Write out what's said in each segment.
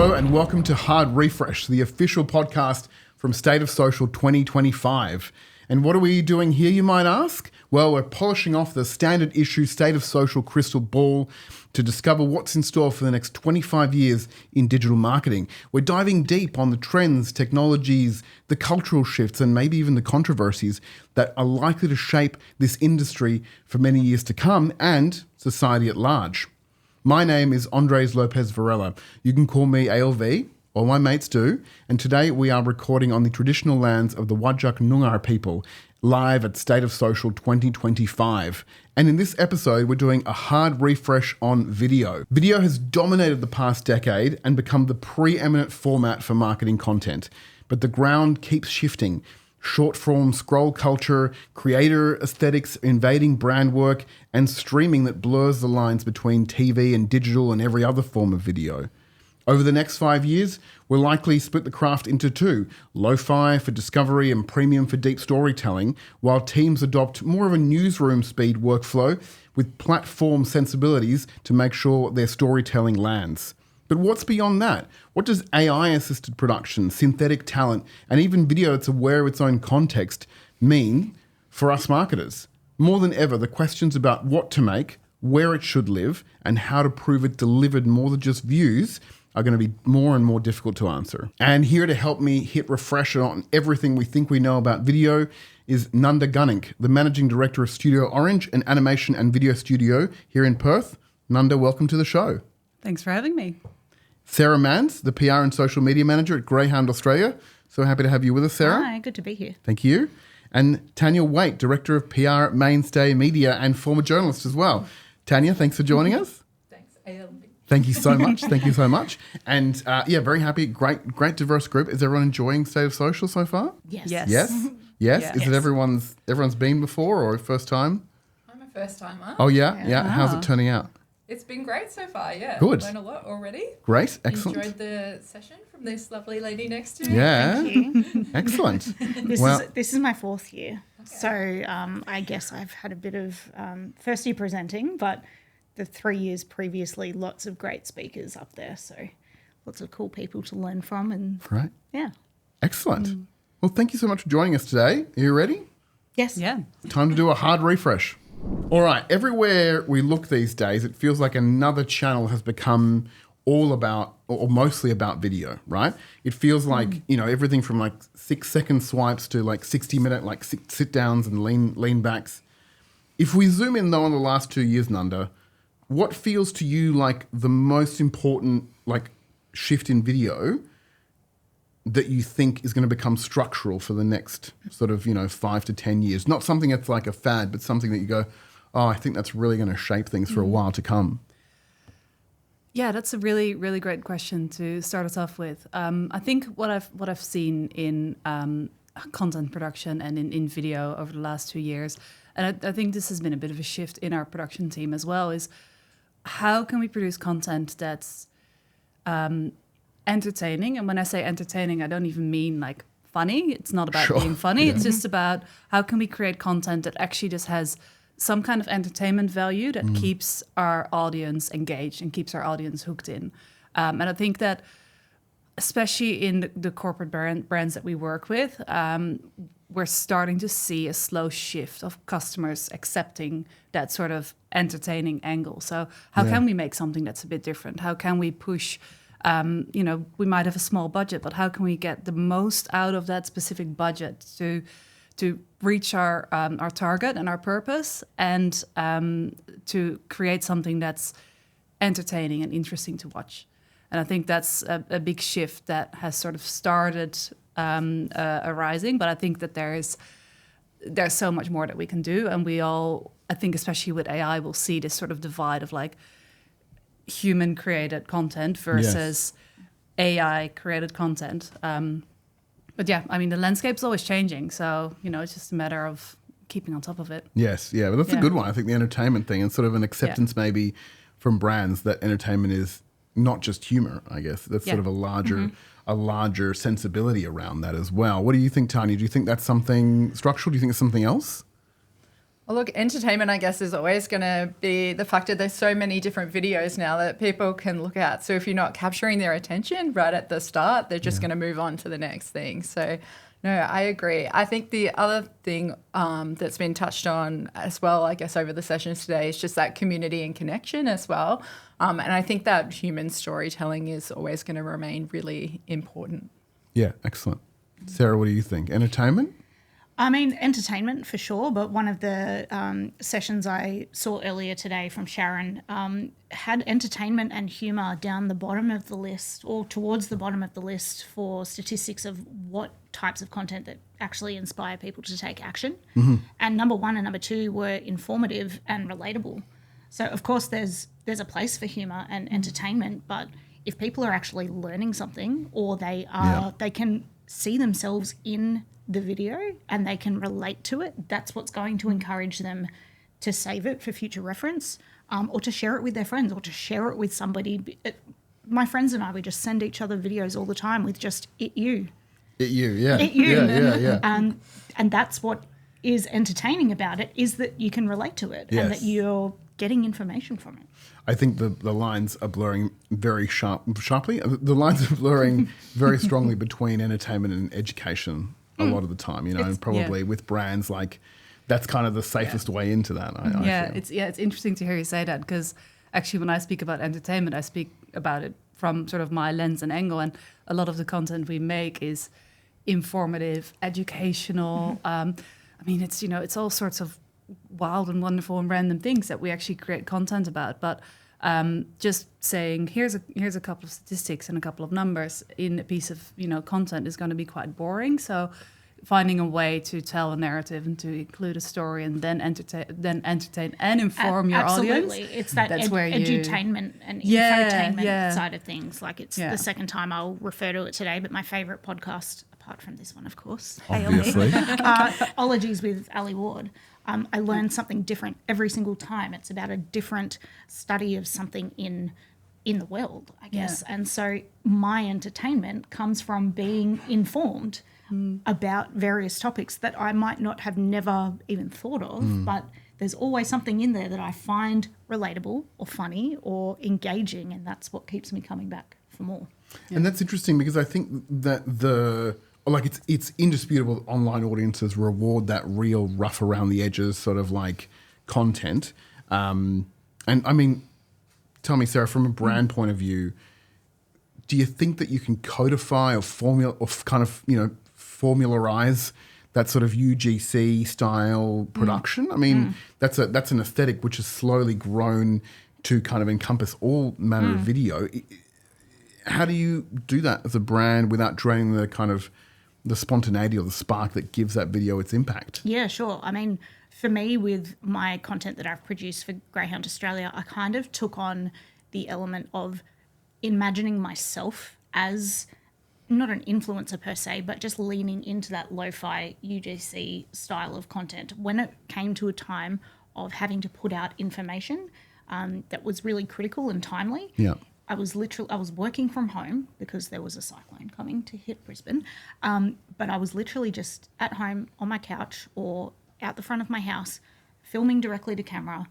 Hello and welcome to Hard Refresh, the official podcast from State of Social 2025. And what are we doing here, you might ask? Well, we're polishing off the standard issue State of Social crystal ball to discover what's in store for the next 25 years in digital marketing. We're diving deep on the trends, technologies, the cultural shifts, and maybe even the controversies that are likely to shape this industry for many years to come and society at large. My name is Andres Lopez Varela. You can call me ALV, all my mates do, and today we are recording on the traditional lands of the Whadjuk Noongar people, live at State of Social 2025. And in this episode, we're doing a hard refresh on video. Video has dominated the past decade and become the preeminent format for marketing content. But the ground keeps shifting. Short-form scroll culture, creator aesthetics invading brand work, and streaming that blurs the lines between TV and digital and every other form of video. Over the next 5 years, we'll likely split the craft into two, lo-fi for discovery and premium for deep storytelling, while teams adopt more of a newsroom speed workflow with platform sensibilities to make sure their storytelling lands. But what's beyond that? What does AI-assisted production, synthetic talent, and even video that's aware of its own context mean for us marketers? More than ever, the questions about what to make, where it should live, and how to prove it delivered more than just views are going to be more and more difficult to answer. And here to help me hit refresh on everything we think we know about video is Nanda Gunning, the Managing Director of Studio Orange, an animation and video studio here in Perth. Nanda, welcome to the show. Thanks for having me. Sarah Mans, the PR and Social Media Manager at Greyhound Australia. So happy to have you with us, Sarah. Hi, good to be here. Thank you. And Tanya Waite, Director of PR at Mainstay Media and former journalist as well. Tanya, thanks for joining us. Thanks, ALB. Thank you so much. Thank you so much. And very happy. Great diverse group. Is everyone enjoying State of Social so far? Yes. Yes? Yes? Yes. Is it everyone's been before or first time? I'm a first timer. Oh, yeah? How's it turning out? It's been great so far, yeah. Good. Learned a lot already. Great. Excellent. Enjoyed the session from this lovely lady next to me. Yeah. Thank you. Excellent. This is my fourth year. Okay. So I guess I've had a bit of first year presenting, but the 3 years previously, lots of great speakers up there. So lots of cool people to learn from. And Right. yeah. Excellent. Well, thank you so much for joining us today. Are you ready? Yes. Yeah. Time to do a hard refresh. All right. Everywhere we look these days, it feels like another channel has become all about or mostly about video, right? It feels like, everything from like 6-second swipes to like 60-minute like sit downs and lean backs. If we zoom in though on the last 2 years, Nanda, what feels to you like the most important like shift in video that you think is going to become structural for the next sort of, 5 to 10 years? Not something that's like a fad, but something that you go, oh, I think that's really going to shape things for a while to come. Yeah, that's a really, really great question to start us off with. I think what I've seen in content production and in video over the last 2 years, and I think this has been a bit of a shift in our production team as well, is how can we produce content that's entertaining? And when I say entertaining, I don't even mean like funny. It's not about being funny. Yeah. It's just about how can we create content that actually just has some kind of entertainment value that keeps our audience engaged and keeps our audience hooked in. And I think that especially in the corporate brands that we work with, we're starting to see a slow shift of customers accepting that sort of entertaining angle. So how can we make something that's a bit different? How can we push, we might have a small budget, but how can we get the most out of that specific budget to reach our target and our purpose and to create something that's entertaining and interesting to watch? And I think that's a big shift that has sort of started arising, but I think that there's so much more that we can do, and we all, I think especially with AI, will see this sort of divide of like human created content versus AI created content. But yeah, I mean, the landscape's always changing, so it's just a matter of keeping on top of it. Yes, yeah, but that's a good one. I think the entertainment thing and sort of an acceptance maybe from brands that entertainment is not just humor, I guess. That's sort of a larger sensibility around that as well. What do you think, Tanya? Do you think that's something structural? Do you think it's something else? Well, look, entertainment, I guess, is always going to be the factor. There's so many different videos now that people can look at. So if you're not capturing their attention right at the start, they're just going to move on to the next thing. So, no, I agree. I think the other thing that's been touched on as well, I guess, over the sessions today is just that community and connection as well. And I think that human storytelling is always going to remain really important. Yeah, excellent. Sarah, what do you think? Entertainment? I mean, entertainment for sure, but one of the sessions I saw earlier today from Sharon had entertainment and humour down the bottom of the list, or towards the bottom of the list, for statistics of what types of content that actually inspire people to take action. And number 1 and number 2 were informative and relatable. So, of course, there's a place for humour and entertainment, but if people are actually learning something, or they can see themselves in the video and they can relate to it, that's what's going to encourage them to save it for future reference, or to share it with their friends, or to share it with somebody. My friends and I, we just send each other videos all the time with just it you. It you, yeah. It you. Yeah. And that's what is entertaining about it, is that you can relate to it and that you're getting information from it. I think the lines are blurring very sharply. The lines are blurring very strongly between entertainment and education a lot of the time, and probably with brands, like that's kind of the safest way into that. I feel. It's interesting to hear you say that, because actually when I speak about entertainment, I speak about it from sort of my lens and angle, and a lot of the content we make is informative, educational. I mean, it's all sorts of wild and wonderful and random things that we actually create content about, but just saying here's a couple of statistics and a couple of numbers in a piece of content is going to be quite boring. So finding a way to tell a narrative and to include a story and then entertain and inform your audience. Absolutely, it's that edutainment and infotainment side of things. Like, it's the second time I'll refer to it today, but my favourite podcast, apart from this one, of course, obviously, Ologies with Ali Ward. I learn something different every single time. It's about a different study of something in the world, I guess. And so my entertainment comes from being informed about various topics that I might not have never even thought of, but there's always something in there that I find relatable or funny or engaging, and that's what keeps me coming back for more. And that's interesting, because I think that it's indisputable that online audiences reward that real rough around the edges sort of like content. And I mean, tell me, Sarah, from a brand point of view, do you think that you can codify or formularize that sort of UGC style production? I mean, that's an aesthetic which has slowly grown to kind of encompass all manner of video. How do you do that as a brand without draining the kind of the spontaneity or the spark that gives that video its impact? Yeah, sure. I mean, for me, with my content that I've produced for Greyhound Australia, I kind of took on the element of imagining myself as not an influencer per se, but just leaning into that lo-fi UGC style of content when it came to a time of having to put out information that was really critical and timely. Yeah. I was working from home because there was a cyclone coming to hit Brisbane. But I was literally just at home on my couch or out the front of my house, filming directly to camera,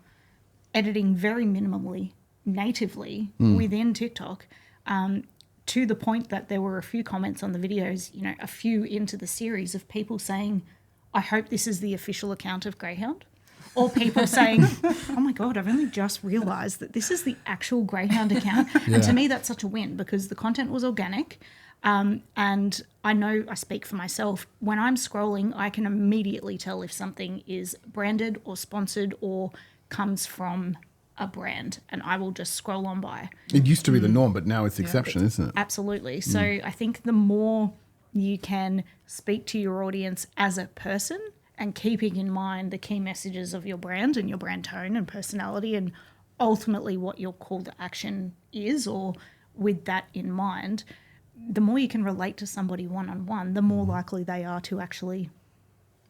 editing very minimally, natively within TikTok, to the point that there were a few comments on the videos, a few into the series, of people saying, I hope this is the official account of Greyhound. Or people saying, oh my God, I've only just realised that this is the actual Greyhound account. Yeah. And to me, that's such a win, because the content was organic. And I know, I speak for myself, when I'm scrolling, I can immediately tell if something is branded or sponsored or comes from a brand, and I will just scroll on by. It used to be the norm, but now it's the exception, isn't it? Absolutely. So I think the more you can speak to your audience as a person, and keeping in mind the key messages of your brand and your brand tone and personality, and ultimately what your call to action is, or with that in mind, the more you can relate to somebody one-on-one, the more likely they are to actually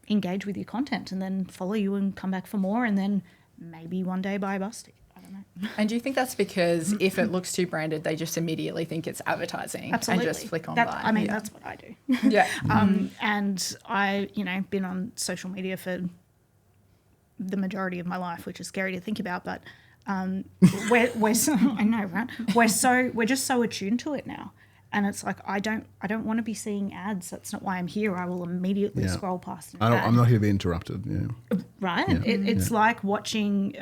engage with your content and then follow you and come back for more, and then maybe one day buy a bus ticket. I don't know. And do you think that's because if it looks too branded, they just immediately think it's advertising? Absolutely. And just flick on by? I mean, that's what I do. Yeah. And I, been on social media for the majority of my life, which is scary to think about. But we're so, I know, right? We're just so attuned to it now. And it's like, I don't want to be seeing ads. That's not why I'm here. I will immediately scroll past an ad. I'm not here to be interrupted. Yeah. Right? Yeah. It's like watching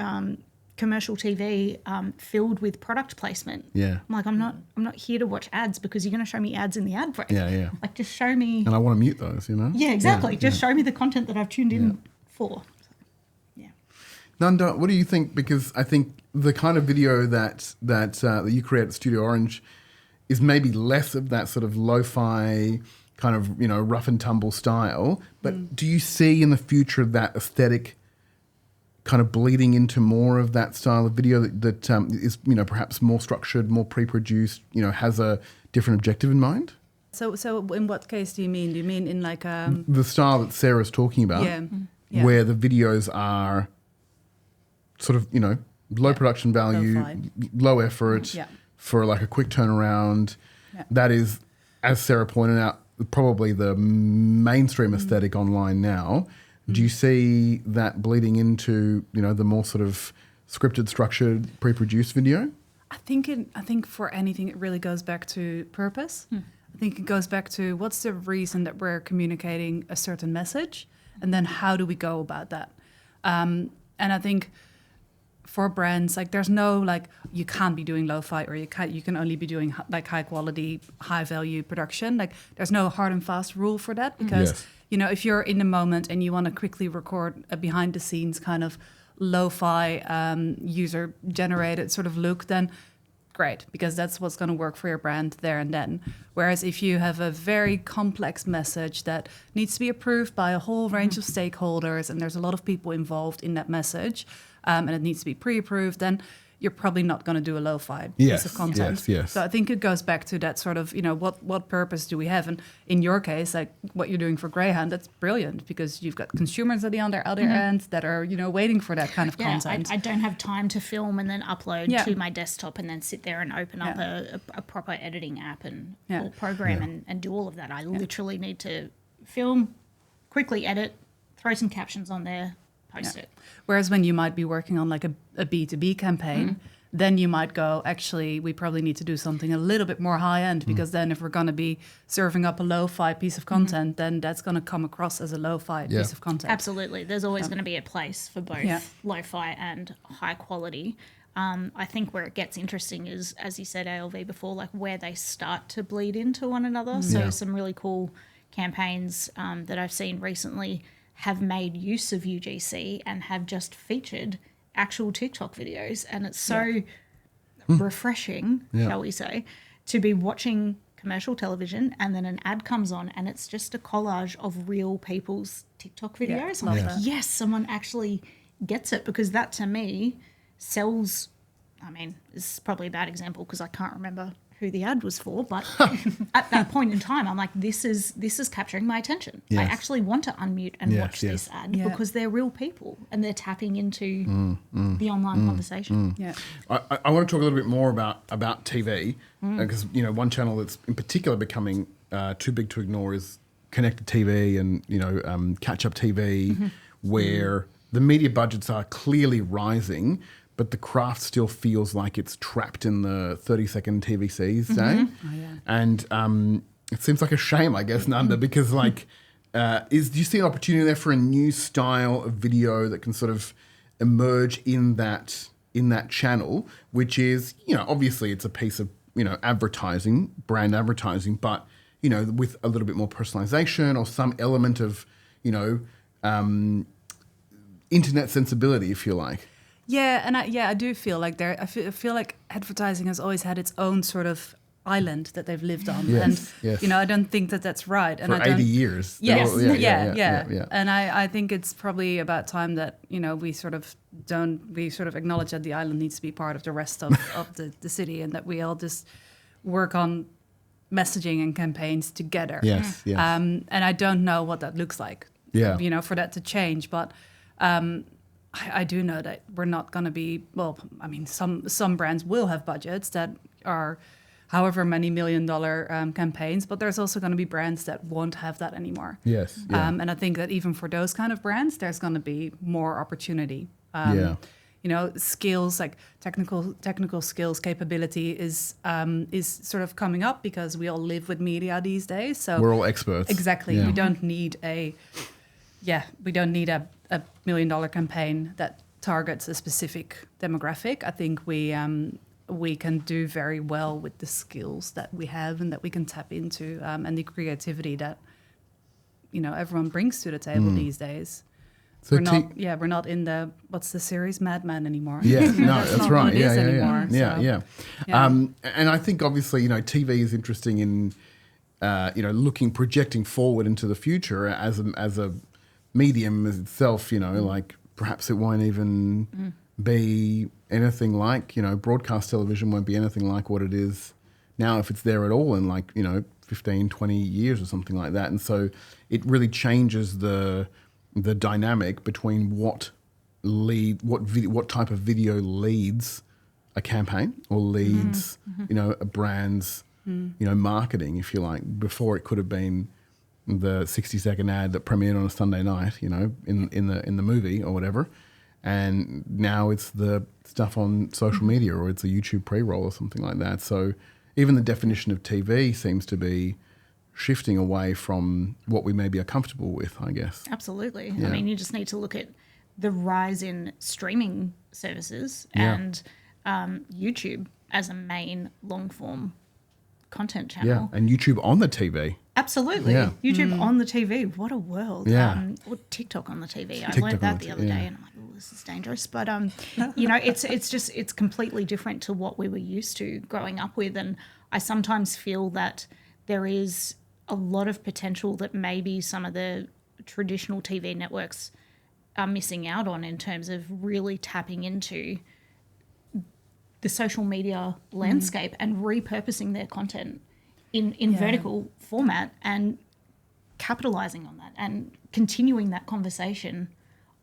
commercial TV filled with product placement. Yeah. I'm like, I'm not here to watch ads because you're going to show me ads in the ad break. Yeah. Like, just show me. And I want to mute those, you know? Yeah, exactly. Just show me the content that I've tuned in for. Yeah. Nanda, what do you think? Because I think the kind of video that you create at Studio Orange is maybe less of that sort of lo-fi kind of, rough and tumble style. But do you see in the future that aesthetic kind of bleeding into more of that style of video that is, perhaps more structured, more pre-produced, has a different objective in mind? So in what case do you mean? Do you mean in like the style that Sarah's talking about, where the videos are sort of, low production value, Lo-fi. low effort, for like a quick turnaround. Yeah. That is, as Sarah pointed out, probably the mainstream aesthetic online now. Do you see that bleeding into, the more sort of scripted, structured, pre-produced video? I think for anything, it really goes back to purpose. I think it goes back to what's the reason that we're communicating a certain message, and then how do we go about that? And I think for brands, like there's no like you can't be doing lo-fi or you can only be doing like high quality, high value production. Like there's no hard and fast rule for that because if you're in the moment and you want to quickly record a behind the scenes kind of lo-fi user generated sort of look, then great, because that's what's going to work for your brand there and then. Whereas if you have a very complex message that needs to be approved by a whole range of stakeholders and there's a lot of people involved in that message, and it needs to be pre-approved, then you're probably not going to do a lo-fi piece of content. Yes. So I think it goes back to that sort of, what purpose do we have? And in your case, like what you're doing for Greyhound, that's brilliant because you've got consumers at the other end that are, waiting for that kind of content. I don't have time to film and then upload to my desktop and then sit there and open up a proper editing app and or program and do all of that. I literally need to film, quickly edit, throw some captions on there, post it. Whereas when you might be working on like a B2B campaign, then you might go, actually, we probably need to do something a little bit more high end because then if we're going to be serving up a lo-fi piece of content, then that's going to come across as a lo-fi piece of content. Absolutely. There's always going to be a place for both lo-fi and high quality. I think where it gets interesting is, as you said, ALV before, like where they start to bleed into one another. So some really cool campaigns that I've seen recently have made use of UGC and have just featured actual TikTok videos. And it's so refreshing, shall we say, to be watching commercial television and then an ad comes on and it's just a collage of real people's TikTok videos. I'm like, yes, someone actually gets it, because that to me sells. I mean, it's probably a bad example because I can't remember who the ad was for, but at that point in time, I'm like, this is capturing my attention. I actually want to unmute and watch this ad because they're real people and they're tapping into the online conversation. I want to talk a little bit more about TV because one channel that's in particular becoming too big to ignore is connected TV and catch up TV, where the media budgets are clearly rising, but the craft still feels like it's trapped in the 30-second TVCs day. And it seems like a shame, I guess, Nanda, because do you see an opportunity there for a new style of video that can sort of emerge in that channel, which is, obviously it's a piece of, advertising, brand advertising, but, with a little bit more personalization or some element of, internet sensibility, if you like. Yeah, and I do feel like I feel like advertising has always had its own sort of island that they've lived on, and I don't think that that's right. And for 80 years. Yes, and I think it's probably about time that we sort of acknowledge that the island needs to be part of the rest of the city, and that we all just work on messaging and campaigns together. Yes. And I don't know what that looks like. For that to change, but. I do know that we're not going to be, well, I mean, some brands will have budgets that are however many $1 million campaigns, but there's also going to be brands that won't have that anymore. Yes. Yeah. And I think that even for those kind of brands, there's going to be more opportunity. You know, skills like technical skills capability is sort of coming up because we all live with media these days. So we're all experts. Exactly. Yeah. We don't need a $1 million campaign that targets a specific demographic. I think we can do very well with the skills that we have and that we can tap into, and the creativity that, you know, everyone brings to the table these days. So we're not in the, what's the series, Mad Men anymore. Yeah, no, that's not right. what it is Yeah. anymore, so. And I think obviously, you know, TV is interesting in, you know, projecting forward into the future as a medium as itself. You know, like perhaps it won't even be anything like, you know, broadcast television won't be anything like what it is now if it's there at all in, like, you know, 15, 20 years or something like that. And so it really changes the dynamic between what type of video leads a campaign or leads, you know, a brand's, you know, marketing, if you like. Before it could have been the 60-second ad that premiered on a Sunday night, you know, in the movie or whatever. And now it's the stuff on social media, or it's a YouTube pre-roll or something like that. So even the definition of TV seems to be shifting away from what we maybe are comfortable with, I guess. Absolutely. Yeah. I mean, you just need to look at the rise in streaming services and YouTube as a main long-form content channel. Yeah, and YouTube on the TV. Absolutely. Yeah. YouTube on the TV. What a world. Yeah. Or TikTok on the TV. TikTok I learned on that the other day and I'm like, oh, this is dangerous. But, you know, it's completely different to what we were used to growing up with. And I sometimes feel that there is a lot of potential that maybe some of the traditional TV networks are missing out on in terms of really tapping into the social media landscape and repurposing their content in vertical format and capitalizing on that and continuing that conversation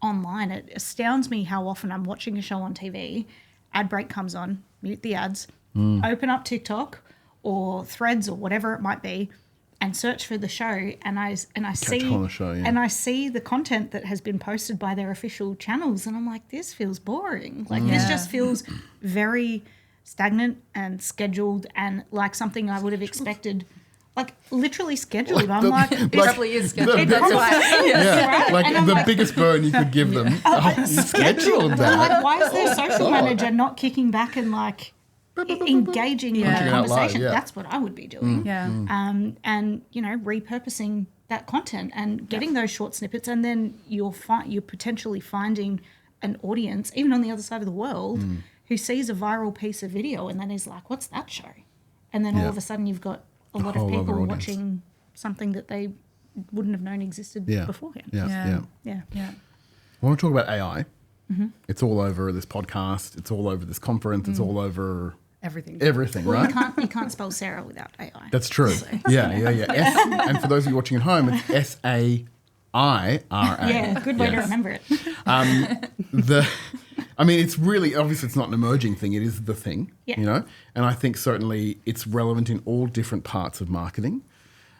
online. It astounds me how often I'm watching a show on TV, ad break comes on, mute the ads, open up TikTok or Threads or whatever it might be, and search for the show, and I see the content that has been posted by their official channels, and I'm like, this feels boring. Like this just feels very stagnant and scheduled, and like something I would have expected, like literally scheduled. I'm like, It probably is scheduled. That's right? like And I'm the like- biggest burn you could give them. Scheduled I'm that. like, why is their social manager not kicking back and like engaging in Yeah. the Punching it out conversation? loud, yeah. That's what I would be doing. Yeah. And you know, repurposing that content and getting those short snippets, and then you're potentially finding an audience, even on the other side of the world, who sees a viral piece of video and then is like, "What's that show?" And then all Yeah. of a sudden, you've got a lot whole of people other audience. watching something that they wouldn't have known existed beforehand. Yeah. Yeah. I want to talk about AI. It's all over this podcast. It's all over this conference. It's all over Everything. everything, Well, right? you can't spell Sarah without AI. That's true. Yeah. And for those of you watching at home, it's SAIRA. Yeah, good way to remember it. I mean, it's really, obviously it's not an emerging thing. It is the thing, Yeah. you know? And I think certainly it's relevant in all different parts of marketing.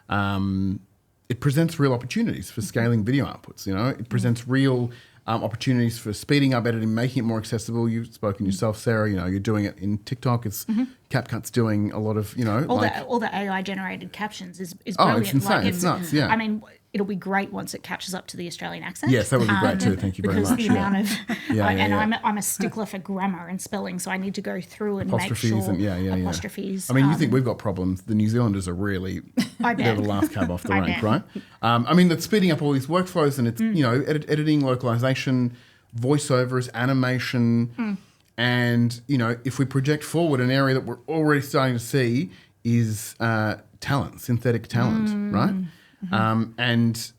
It presents real opportunities for scaling video outputs, you know? It presents real opportunities for speeding up editing, making it more accessible. You've spoken yourself, Sarah, you know, you're doing it in TikTok. It's CapCut's doing a lot of, you know, All the AI generated captions is oh, brilliant. it's insane. It's nuts, yeah. I mean, it'll be great once it catches up to the Australian accent. Yes, that would be great too. Thank you very because much. the amount of Yeah. I'm a stickler for grammar and spelling, so I need to go through and make Apostrophes sure and apostrophes. I mean, you think we've got problems. The New Zealanders are really they're the last cab off the I rank, bet. right? I mean, that's speeding up all these workflows, and it's you know editing, localization, voiceovers, animation, and you know if we project forward, an area that we're already starting to see is talent, synthetic talent, right? And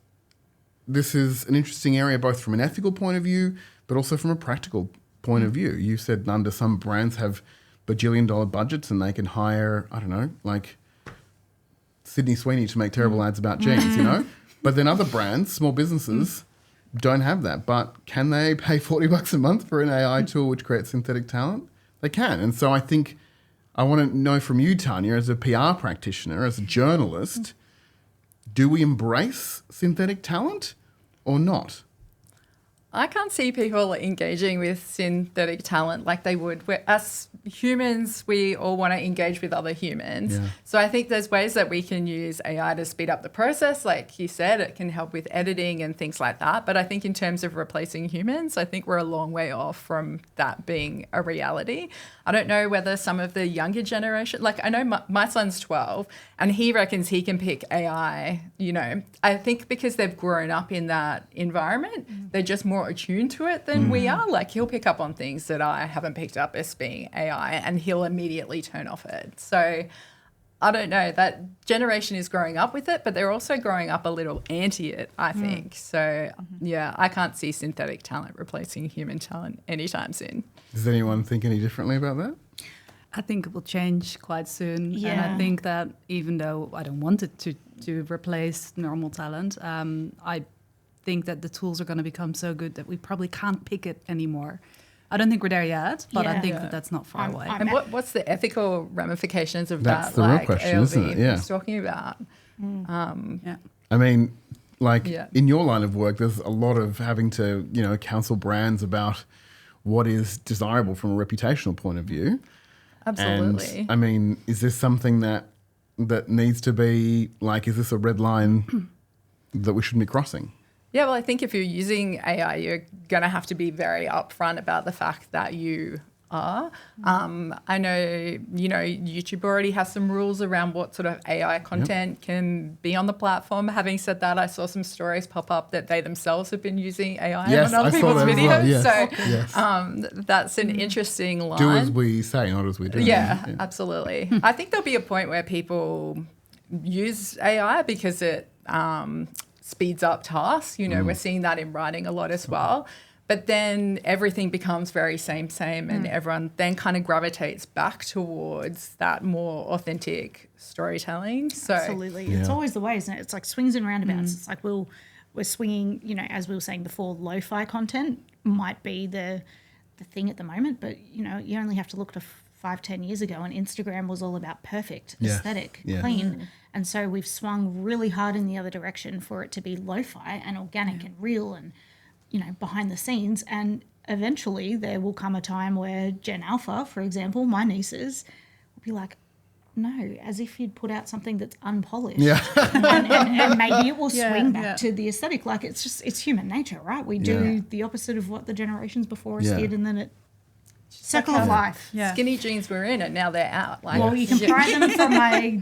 this is an interesting area both from an ethical point of view, but also from a practical point of view. You said, Nanda, some brands have bajillion-dollar budgets and they can hire, I don't know, like Sydney Sweeney to make terrible ads about jeans, you know? But then other brands, small businesses, don't have that. But can they pay $40 a month for an AI tool which creates synthetic talent? They can. And so I think I want to know from you, Tanya, as a PR practitioner, as a journalist, do we embrace synthetic talent or not? I can't see people engaging with synthetic talent like they would. Us humans, we all want to engage with other humans. Yeah. So I think there's ways that we can use AI to speed up the process. Like you said, it can help with editing and things like that. But I think in terms of replacing humans, I think we're a long way off from that being a reality. I don't know whether some of the younger generation, like I know my son's 12 and he reckons he can pick AI, you know. I think because they've grown up in that environment, they're just more attuned to it than we are. Like he'll pick up on things that I haven't picked up as being AI and he'll immediately turn off it. So I don't know, that generation is growing up with it, but they're also growing up a little anti it, I think. So yeah, I can't see synthetic talent replacing human talent anytime soon. Does anyone think any differently about that? I think it will change quite soon. Yeah. And I think that even though I don't want it to replace normal talent, I think that the tools are going to become so good that we probably can't pick it anymore. I don't think we're there yet, but I think that that's not far away. And what's the ethical ramifications of That's that? the real like question, ALV isn't it? Yeah. was talking about. Yeah. I mean, like Yeah. in your line of work, there's a lot of having to, you know, counsel brands about what is desirable from a reputational point of view. Absolutely. And I mean, is this something that needs to be like, is this a red line that we shouldn't be crossing? Yeah, well, I think if you're using AI, you're going to have to be very upfront about the fact that you are. I know, you know, YouTube already has some rules around what sort of AI content can be on the platform. Having said that, I saw some stories pop up that they themselves have been using AI Yes, on other I saw people's that as videos. well, yes. So Yes. that's an interesting line. Do as we say, not as we do. Yeah, absolutely. I think there'll be a point where people use AI because it speeds up tasks. You know, we're seeing that in writing a lot as well. But then everything becomes very same, and everyone then kind of gravitates back towards that more authentic storytelling. So Absolutely. It's always the way, isn't it? It's like swings and roundabouts. It's like we're swinging, you know, as we were saying before, lo-fi content might be the thing at the moment, but, you know, you only have to look to 5-10 years ago and Instagram was all about perfect, aesthetic, clean. And so we've swung really hard in the other direction for it to be lo-fi and organic and real and, you know, behind the scenes. And eventually there will come a time where Gen Alpha, for example, my nieces, will be like, no, as if you'd put out something that's unpolished. Yeah. and maybe it will swing back to the aesthetic. Like it's human nature, right? We do the opposite of what the generations before us did, and then it circle of life. Yeah. skinny jeans were in and now they're out. Like, Well, you can pry them from my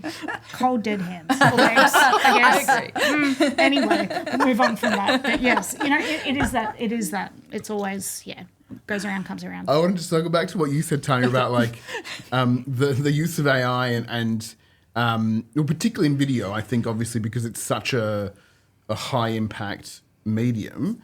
cold dead hands. Or legs, I guess. I agree. Anyway, move on from that. But yes, you know, it is that. It's always, goes around, comes around. I wanted to circle back to what you said, Tanya, about like the use of AI and well, particularly in video, I think obviously because it's such a high impact medium.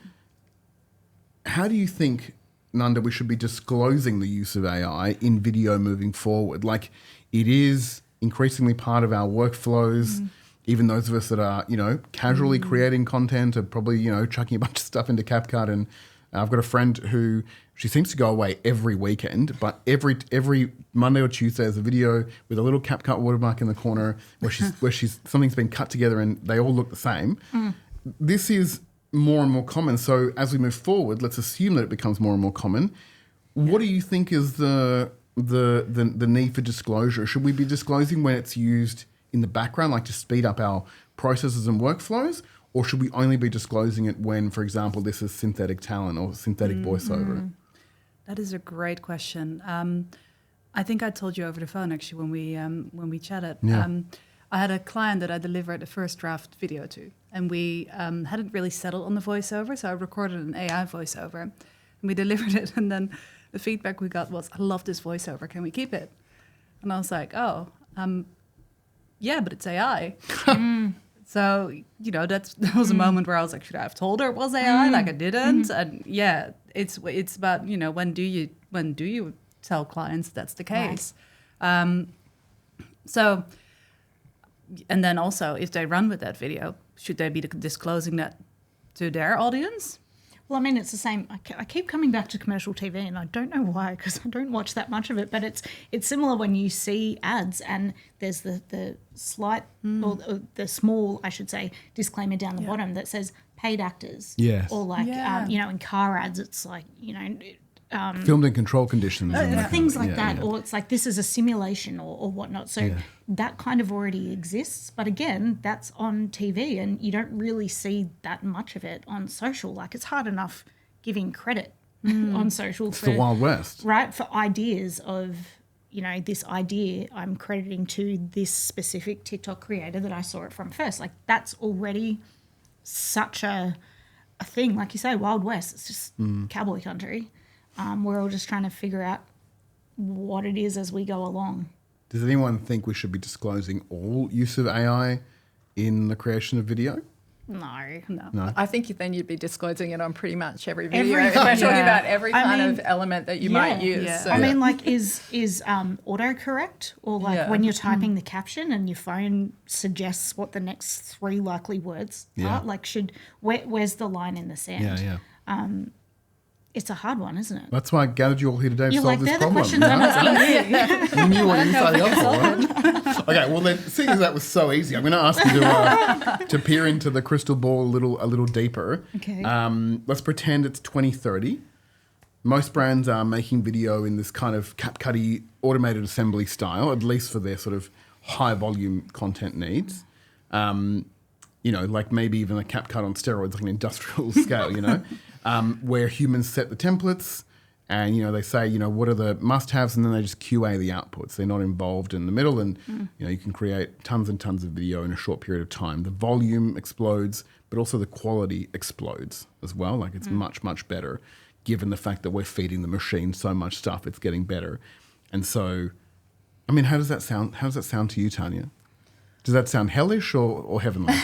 How do you think, Nanda, we should be disclosing the use of AI in video moving forward? Like, it is increasingly part of our workflows. Even those of us that are, you know, casually creating content are probably, you know, chucking a bunch of stuff into CapCut. And I've got a friend who, she seems to go away every weekend, but every Monday or Tuesday there's a video with a little CapCut watermark in the corner where something's been cut together and they all look the same. This is more and more common. So as we move forward, let's assume that it becomes more and more common. What do you think is the need for disclosure? Should we be disclosing when it's used in the background, like to speed up our processes and workflows? Or should we only be disclosing it when, for example, this is synthetic talent or synthetic voiceover? That is a great question. I think I told you over the phone actually when we chatted. Yeah. I had a client that I delivered a first draft video to, and we hadn't really settled on the voiceover, so I recorded an AI voiceover, and we delivered it, and then the feedback we got was, "I love this voiceover. Can we keep it?" And I was like, "Oh, yeah, but it's AI." So, you know, that was a moment where I was like, should I have told her it was AI? Like I didn't. And yeah, it's about, you know, when do you tell clients that's the case? So, and then also if they run with that video, should they be disclosing that to their audience? Well, I mean, it's the same. I keep coming back to commercial TV, and I don't know why, because I don't watch that much of it. But it's similar when you see ads, and there's the slight or the small, I should say, disclaimer down the bottom that says paid actors. Yes. Or like in car ads, it's like filmed in control conditions. And things like that, or it's like this is a simulation or whatnot. So that kind of already exists. But again, that's on TV, and you don't really see that much of it on social. Like it's hard enough giving credit on social it's the Wild West. Right, for ideas of, this idea I'm crediting to this specific TikTok creator that I saw it from first. Like that's already such a thing. Like you say, Wild West, it's just cowboy country. We're all just trying to figure out what it is as we go along. Does anyone think we should be disclosing all use of AI in the creation of video? No. I think then you'd be disclosing it on pretty much every video. If we're talking about every kind of element that you might use. Yeah. So. I mean, like, is autocorrect, or like when you're typing the caption and your phone suggests what the next 3 likely words are? Like, where's the line in the sand? It's a hard one, isn't it? That's why I gathered you all here today to You're solve like, this they're the problem. questions I'm asking you. You knew what you signed up for, right? Okay, well then, seeing as that was so easy, I'm going to ask you to peer into the crystal ball a little deeper. Okay. Let's pretend it's 2030. Most brands are making video in this kind of CapCut-y automated assembly style, at least for their sort of high volume content needs. Like maybe even a CapCut on steroids, like an industrial scale, where humans set the templates and, they say, what are the must-haves, and then they just QA the outputs. They're not involved in the middle, and, you can create tons and tons of video in a short period of time. The volume explodes, but also the quality explodes as well. Like it's much, much better, given the fact that we're feeding the machine so much stuff, it's getting better. And so, I mean, how does that sound? How does that sound to you, Tanya? Does that sound hellish or heavenly?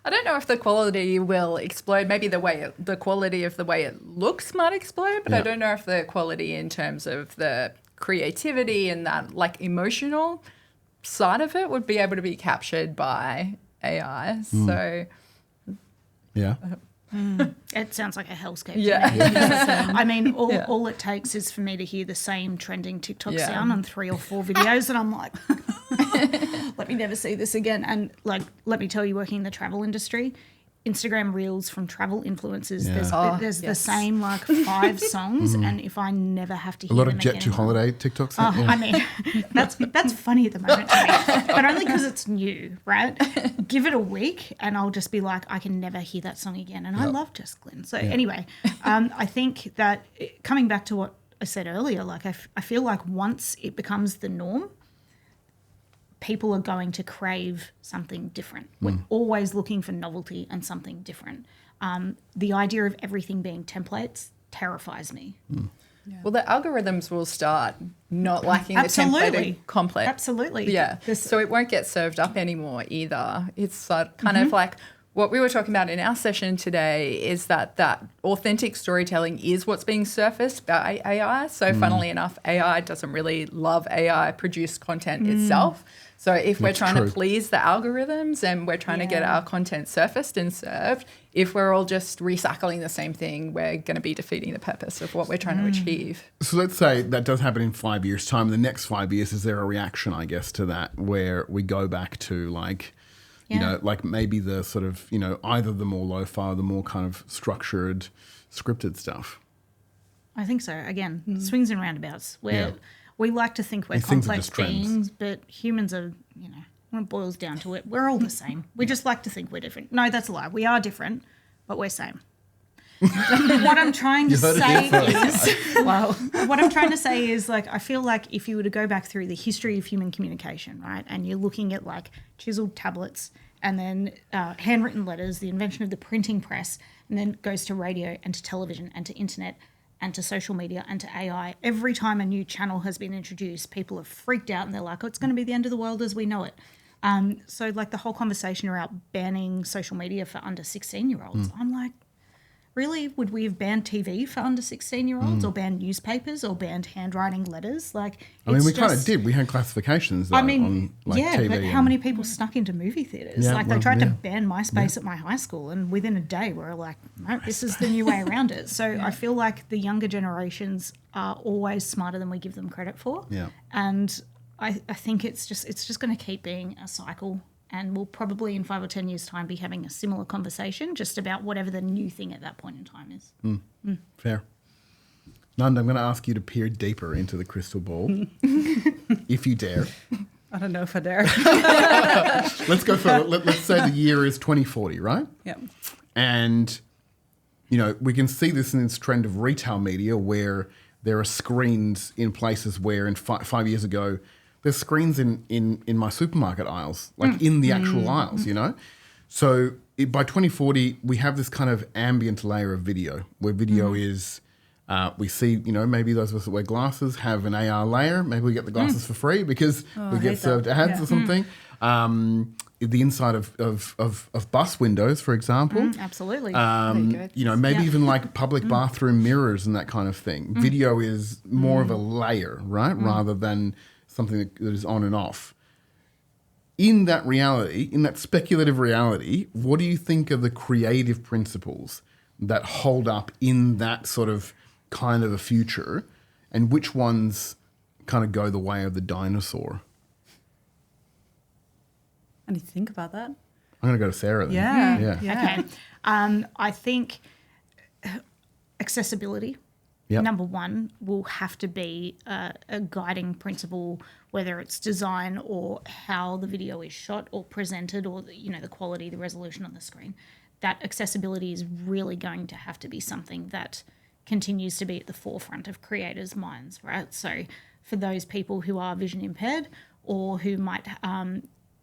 I don't know if the quality will explode. Maybe the quality of the way it looks might explode, but I don't know if the quality in terms of the creativity and that like emotional side of it would be able to be captured by AI. So, Yeah. It sounds like a hellscape. Yeah. To me. I mean, all it takes is for me to hear the same trending TikTok sound on 3 or 4 videos, and I'm like, let me never see this again. And like, let me tell you, working in the travel industry, Instagram reels from travel influencers, there's the same like 5 songs, and if I never have to hear A lot them of jet again, to holiday TikToks. I mean, that's funny at the moment to me, but only because it's new, right? Give it a week, and I'll just be like, I can never hear that song again. And I love Jess Glynn. So anyway, I think that coming back to what I said earlier, like I feel like once it becomes the norm, people are going to crave something different. We're always looking for novelty and something different. The idea of everything being templates terrifies me. Well, the algorithms will start not liking the templated complex. Absolutely. Yeah. So it won't get served up anymore either. It's kind of like what we were talking about in our session today is that authentic storytelling is what's being surfaced by AI. So funnily enough, AI doesn't really love AI-produced content itself. So if we're trying to please the algorithms and we're trying to get our content surfaced and served, if we're all just recycling the same thing, we're going to be defeating the purpose of what we're trying to achieve. So let's say that does happen in 5 years' time. In the next 5 years, is there a reaction, I guess, to that where we go back to like, like maybe the sort of, either the more lo-fi or the more kind of structured, scripted stuff? I think so. Again, swings and roundabouts. We like to think we're complex beings, but humans are, when it boils down to it, we're all the same. We just like to think we're different. No, that's a lie. We are different, but we're same. What I'm trying to say is, like, I feel like if you were to go back through the history of human communication, right, and you're looking at like chiseled tablets and then handwritten letters, the invention of the printing press, and then it goes to radio and to television and to internet and to social media and to AI. Every time a new channel has been introduced, people have freaked out and they're like, oh, it's going to be the end of the world as we know it. So like the whole conversation around banning social media for under 16-year-olds, I'm like, really, would we have banned TV for under 16-year-olds or banned newspapers or banned handwriting letters? Like, I mean, we kind of did. We had classifications, though, on like yeah, TV. but how many people snuck into movie theatres? Yeah, like, they well, tried to yeah. ban MySpace at my high school, and within a day, we were like, no, this is the new way around it. So I feel like the younger generations are always smarter than we give them credit for. Yeah. And I think it's just going to keep being a cycle. And we'll probably in 5 or 10 years' time be having a similar conversation just about whatever the new thing at that point in time is. Fair. Nanda, I'm going to ask you to peer deeper into the crystal ball, if you dare. I don't know if I dare. Let's go for, let's say the year is 2040, right? Yeah. And, you know, we can see this in this trend of retail media where there are screens in places where in 5 years ago, there's screens in my supermarket aisles, like in the actual aisles, you know? So by 2040, we have this kind of ambient layer of video where video is, we see, you know, maybe those of us that wear glasses have an AR layer. Maybe we get the glasses for free because we get served ads or something. The inside of bus windows, for example. Absolutely. You know, maybe even like public bathroom mirrors and that kind of thing. Video is more of a layer, right? Rather than something that is on and off. In that reality, in that speculative reality, what do you think are the creative principles that hold up in that sort of kind of a future, and which ones kind of go the way of the dinosaur? I need to think about that. I'm going to go to Sarah then. Yeah. Okay. I think accessibility, Yep. number one, will have to be a guiding principle, whether it's design or how the video is shot or presented, or the quality, the resolution on the screen. That accessibility is really going to have to be something that continues to be at the forefront of creators' minds, right? So for those people who are vision impaired or who might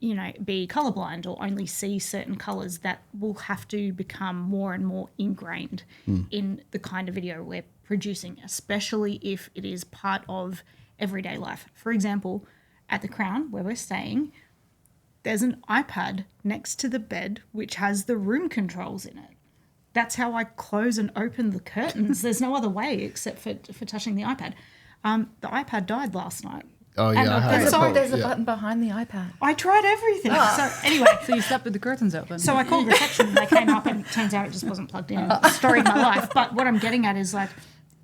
be colorblind or only see certain colors, that will have to become more and more ingrained in the kind of video we're producing, especially if it is part of everyday life. For example, at the Crown, where we're staying, there's an iPad next to the bed which has the room controls in it. That's how I close and open the curtains. There's no other way except for touching the iPad. The iPad died last night. Oh, yeah. I have There's a button behind the iPad. I tried everything. So anyway, So you slept with the curtains open. so I called reception and they came up and it turns out it just wasn't plugged in. Story of my life. But what I'm getting at is like,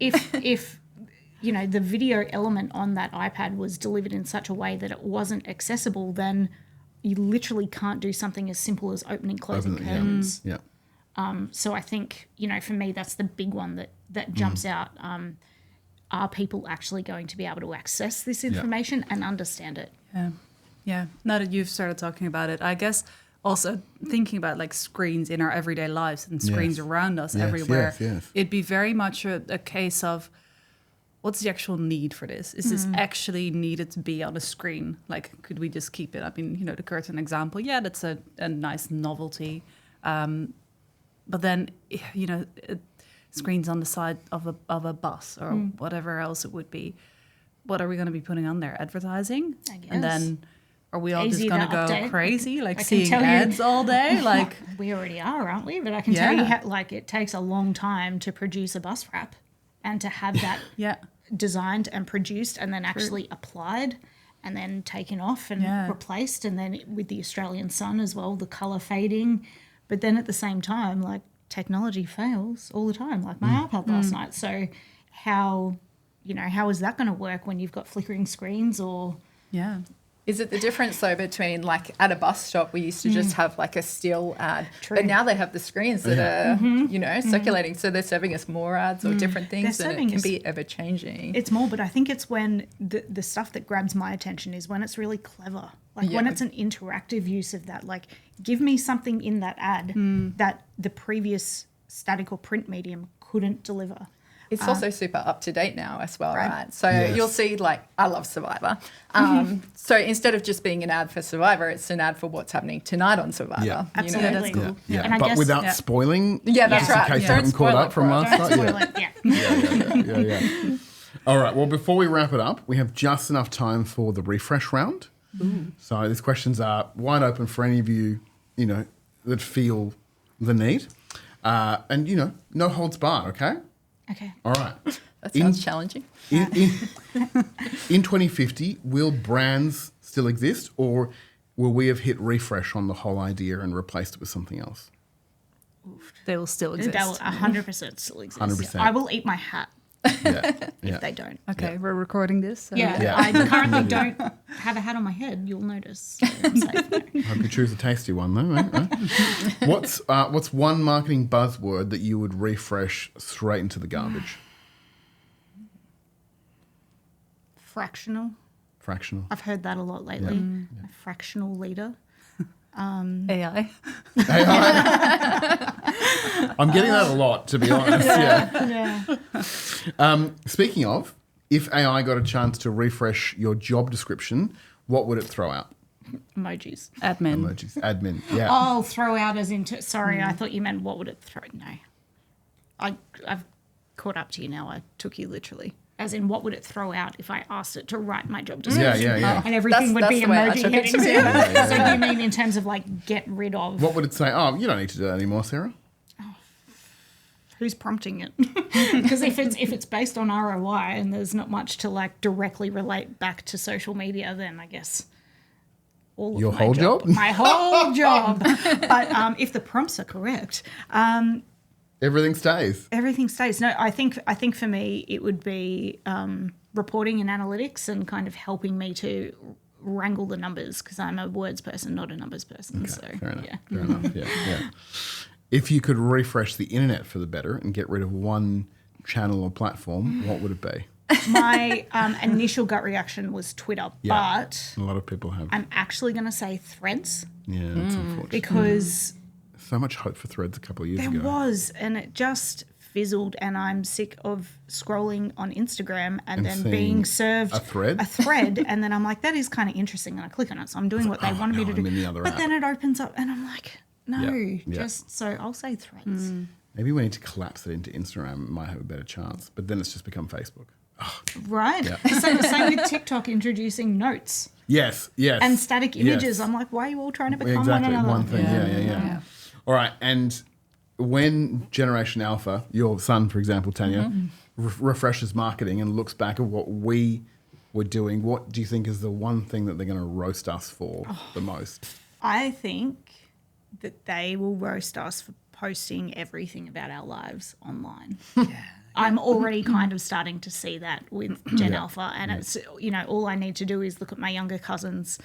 if the video element on that iPad was delivered in such a way that it wasn't accessible, then you literally can't do something as simple as opening, closing curtains. Yeah. So I think, for me, that's the big one that jumps out. Are people actually going to be able to access this information and understand it? Yeah. Now that you've started talking about it, I guess also thinking about like screens in our everyday lives and screens around us everywhere, it'd be very much a case of what's the actual need for this? Is this actually needed to be on a screen? Like, could we just keep it? I mean, the curtain example, that's a nice novelty. But then, screens on the side of a bus or whatever else it would be. What are we going to be putting on there? Advertising? I guess. And then are we all Easy just going to to go update. crazy, like I can seeing tell you- ads all day? Like, We already are, aren't we? But I can tell you how, it takes a long time to produce a bus wrap and to have that designed and produced and then actually applied and then taken off and replaced. And then with the Australian sun as well, the colour fading. But then at the same time, like, technology fails all the time, like my iPad last night. So how is that going to work when you've got flickering screens or... yeah. Is it the difference though between like at a bus stop we used to just have like a still ad, True. but now they have the screens that are circulating, so they're serving us more ads or different things, They're and it serving can us- be ever changing. It's more, but I think it's when the stuff that grabs my attention is when it's really clever. Like when it's an interactive use of that. Like, give me something in that ad that the previous static or print medium couldn't deliver. It's also super up to date now as well, Right. right? So you'll see, like, I love Survivor. So instead of just being an ad for Survivor, it's an ad for what's happening tonight on Survivor. Yeah. Absolutely. that's cool. Yeah. And I But guess- without spoiling. Yeah, that's just right. in case you Don't haven't caught spoil up it from for last us. Don't night. spoil it. Yeah. Yeah. All right. Well, before we wrap it up, we have just enough time for the refresh round. So these questions are wide open for any of you, that feel the need. And, you know, no holds barred, okay? Okay. All right. That sounds challenging. In 2050, will brands still exist, or will we have hit refresh on the whole idea and replaced it with something else? They will still exist. That will 100% still exist. 100%. I will eat my hat Yeah. if they don't. Okay, we're recording this. So Yeah. I currently don't have a hat on my head. You'll notice. So I'm safe there. Hope you choose a tasty one, though. Right? What's one marketing buzzword that you would refresh straight into the garbage? Fractional. Fractional. I've heard that a lot lately. A fractional leader. AI. I'm getting that a lot, to be honest. Yeah. Yeah. Speaking of, if AI got a chance to refresh your job description, what would it throw out? Emojis. Admin. Emojis. Admin. Yeah. Oh, throw out as into. Sorry, I thought you meant what would it throw? No. I've caught up to you now. I took you literally. As in, what would it throw out if I asked it to write my job description? Yeah. And everything would be the way I emoji took it headings. too. Yeah. So you mean in terms of like get rid of? What would it say? Oh, you don't need to do that anymore, Sarah. Who's prompting it? Because if it's based on ROI and there's not much to like directly relate back to social media, then I guess all of Your my whole job? my whole job. But if the prompts are correct, Everything stays. everything stays. No, I think for me it would be reporting and analytics and kind of helping me to wrangle the numbers because I'm a words person, not a numbers person. So Fair enough. yeah. Fair enough. Yeah. If you could refresh the internet for the better and get rid of one channel or platform, what would it be? My initial gut reaction was Twitter, Yeah. but A lot of people have. I'm actually going to say Threads Yeah, that's unfortunate. because So much hope for Threads a couple of years there ago. was, and it just fizzled, and I'm sick of scrolling on Instagram and then seeing being served a thread? and then I'm like, that is kind of interesting, and I click on it, so I'm doing what they wanted me to I'm do. in the other but app. then it opens up, and I'm like, no, Yeah. just so I'll say Threads. Maybe we need to collapse it into Instagram. It might have a better chance. But then it's just become Facebook. Right? Yeah. Same with TikTok introducing notes Yes. and static images. Yes. I'm like, why are you all trying to become Exactly. one another? One thing. Yeah. All right. And when Generation Alpha, your son, for example, Tanya, refreshes marketing and looks back at what we were doing, what do you think is the one thing that they're going to roast us for the most? I think that they will roast us for posting everything about our lives online. I'm already kind of starting to see that with Gen Alpha, and it's, you know, all I need to do is look at my younger cousin's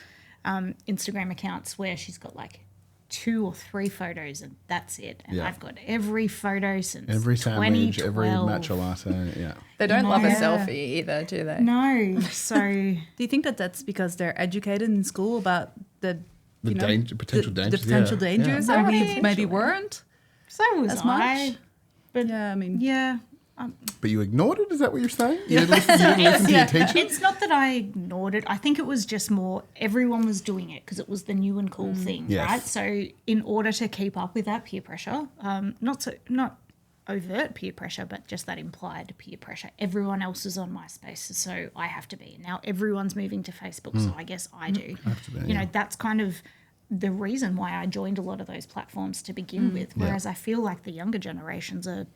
Instagram accounts where she's got like 2 or 3 photos and that's it. And I've got every photo since Every sandwich, every 2012. matcha latte. Yeah. They don't love a Yeah. selfie either, do they? No, so Do you think that that's because they're educated in school about the The you know, danger, potential the dangers. potential yeah. dangers, Yeah. and we Potentially. maybe weren't so was as I. much? But Yeah, I mean, yeah. But you ignored it? Is that what you're saying? You didn't listen to your teacher? It's not that I ignored it. I think it was just more everyone was doing it because it was the new and cool thing, Yes. right? So in order to keep up with that peer pressure, not overt peer pressure, but just that implied peer pressure. Everyone else is on MySpace, so I have to be. Now everyone's moving to Facebook, so I guess I do. You know, that's kind of the reason why I joined a lot of those platforms to begin with. Whereas I feel like the younger generations are,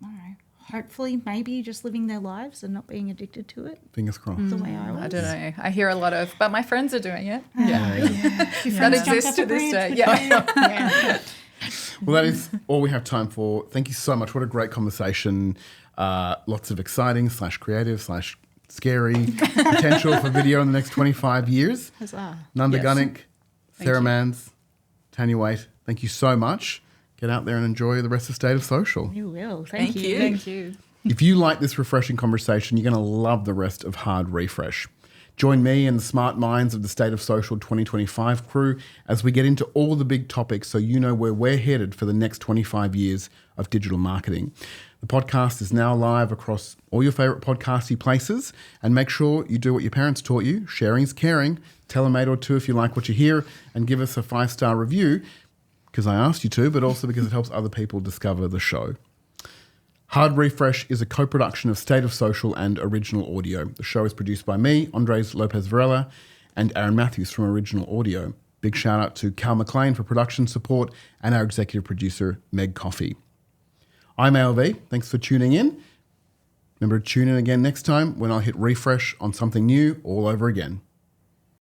I don't know, hopefully maybe just living their lives and not being addicted to it Fingers crossed. the way I was. I don't know. I hear a lot of, but my friends are doing it. Yeah. That exists to this day. Yeah. Yeah. Well, that is all we have time for. Thank you so much. What a great conversation. Lots of exciting / creative / scary potential for video in the next 25 years. Huzzah. Nanda Yes. Gunnick, Sarah you. Mans, Tanya Waite, thank you so much. Get out there and enjoy the rest of State of Social. You will. Thank you. Thank you. If you like this refreshing conversation, you're going to love the rest of Hard Refresh. Join me and the smart minds of the State of Social 2025 crew as we get into all the big topics so you know where we're headed for the next 25 years of digital marketing. The podcast is now live across all your favourite podcasty places, and make sure you do what your parents taught you. Sharing's caring. Tell a mate or two if you like what you hear, and give us a 5-star review, because I asked you to, but also because it helps other people discover the show. Hard Refresh is a co-production of State of Social and Original Audio. The show is produced by me, Andres Lopez Varela, and Aaron Matthews from Original Audio. Big shout out to Cal McLean for production support and our executive producer, Meg Coffey. I'm ALV. Thanks for tuning in. Remember to tune in again next time when I'll hit refresh on something new all over again.